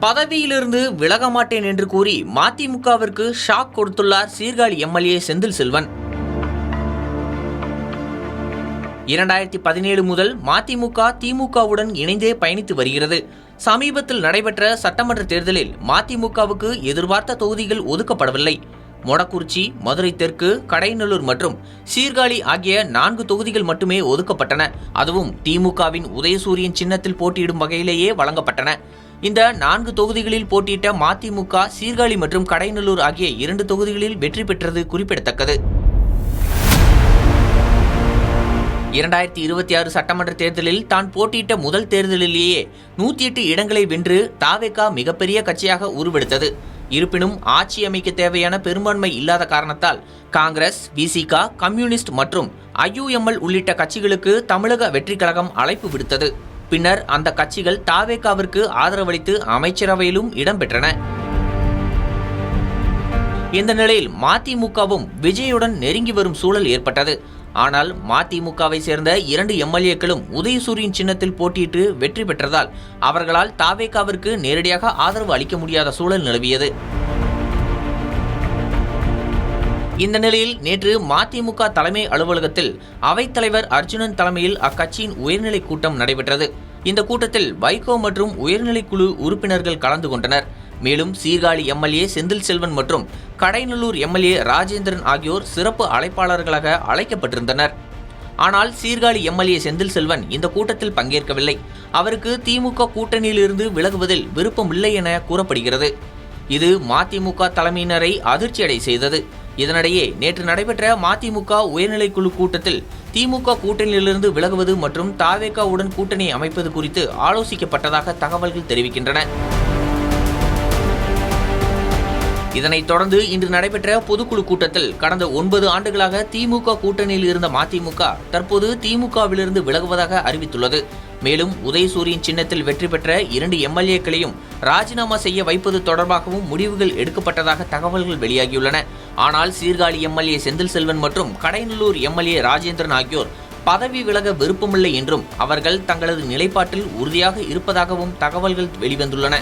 பதவியிலிருந்து விலக மாட்டேன் என்று கூறி மதிமுகவிற்கு ஷாக் கொடுத்துள்ளார் சீர்காழி எம்எல்ஏ செந்தில் செல்வன். 2017 முதல் மதிமுக திமுகவுடன் இணைந்தே பயணித்து வருகிறது. சமீபத்தில் நடைபெற்ற சட்டமன்ற தேர்தலில் மதிமுகவுக்கு எதிர்பார்த்த தொகுதிகள் ஒதுக்கப்படவில்லை. மொடக்குறிச்சி, மதுரை தெற்கு, கடையநல்லூர் மற்றும் சீர்காழி ஆகிய 4 தொகுதிகள் மட்டுமே ஒதுக்கப்பட்டன. அதுவும் திமுகவின் உதயசூரியன் சின்னத்தில் போட்டியிடும் வகையிலேயே வழங்கப்பட்டன. இந்த 4 தொகுதிகளில் போட்டியிட்ட மதிமுக சீர்காழி மற்றும் கடையநல்லூர் ஆகிய 2 தொகுதிகளில் வெற்றி பெற்றது குறிப்பிடத்தக்கது. 2026 சட்டமன்ற தேர்தலில் தான் போட்டியிட்ட முதல் தேர்தலிலேயே 108 இடங்களை வென்று தாவேகா மிகப்பெரிய கட்சியாக உருவெடுத்தது. இருப்பினும் ஆட்சி அமைக்க தேவையான பெரும்பான்மை இல்லாத காரணத்தால் காங்கிரஸ், விசிக, கம்யூனிஸ்ட் மற்றும் ஐயுஎம்எல் உள்ளிட்ட கட்சிகளுக்கு தமிழக வெற்றி கழகம் அழைப்பு விடுத்தது. பின்னர் அந்த கட்சிகள் தாவேகாவிற்கு ஆதரவளித்து அமைச்சரவையிலும் இடம்பெற்றன. இந்த நிலையில் மதிமுகவும் விஜயுடன் நெருங்கி வரும் சூழல் ஏற்பட்டது. ஆனால் மதிமுகவை சேர்ந்த 2 எம்எல்ஏக்களும் உதயசூரியன் சின்னத்தில் போட்டியிட்டு வெற்றி பெற்றதால் அவர்களால் தாவேகாவிற்கு நேரடியாக ஆதரவு அளிக்க முடியாத சூழல் நிலவியது. இந்த நிலையில் நேற்று மதிமுக தலைமை அலுவலகத்தில் அவைத்தலைவர் அர்ஜுனன் தலைமையில் அக்கட்சியின் உயர்நிலை கூட்டம் நடைபெற்றது. இந்த கூட்டத்தில் வைகோ மற்றும் உயர்நிலைக்குழு உறுப்பினர்கள் கலந்து கொண்டனர். மேலும் சீர்காழி எம்எல்ஏ செந்தில் செல்வன் மற்றும் கடையநல்லூர் எம்எல்ஏ ராஜேந்திரன் ஆகியோர் சிறப்பு அழைப்பாளர்களாக அழைக்கப்பட்டிருந்தனர். ஆனால் சீர்காழி எம்எல்ஏ செந்தில் செல்வன் இந்த கூட்டத்தில் பங்கேற்கவில்லை. அவருக்கு திமுக கூட்டணியிலிருந்து விலகுவதில் விருப்பமில்லை என கூறப்படுகிறது. இது மதிமுக தலைமையினரை அதிர்ச்சியடை செய்தது. இதனிடையே நேற்று நடைபெற்ற மதிமுக உயர்நிலைக்குழு கூட்டத்தில் திமுக கூட்டணியிலிருந்து விலகுவது மற்றும் தாவேகாவுடன் கூட்டணி அமைப்பது குறித்து ஆலோசிக்கப்பட்டதாக தகவல்கள் தெரிவிக்கின்றன. இதனைத் தொடர்ந்து இன்று நடைபெற்ற பொதுக்குழு கூட்டத்தில் கடந்த 9 ஆண்டுகளாக திமுக கூட்டணியில் இருந்த மதிமுக தற்போது திமுகவிலிருந்து விலகுவதாக அறிவித்துள்ளது. மேலும் உதயசூரியன் சின்னத்தில் வெற்றி பெற்ற 2 எம்எல்ஏக்களையும் ராஜினாமா செய்ய வைப்பது தொடர்பாகவும் முடிவுகள் எடுக்கப்பட்டதாக தகவல்கள் வெளியாகியுள்ளன. ஆனால் சீர்காழி எம்எல்ஏ செந்தில் செல்வன் மற்றும் கடையநல்லூர் எம்எல்ஏ ராஜேந்திரன் ஆகியோர் பதவி விலக விருப்பமில்லை என்றும் அவர்கள் தங்களது நிலைப்பாட்டில் உறுதியாக இருப்பதாகவும் தகவல்கள் வெளிவந்துள்ளன.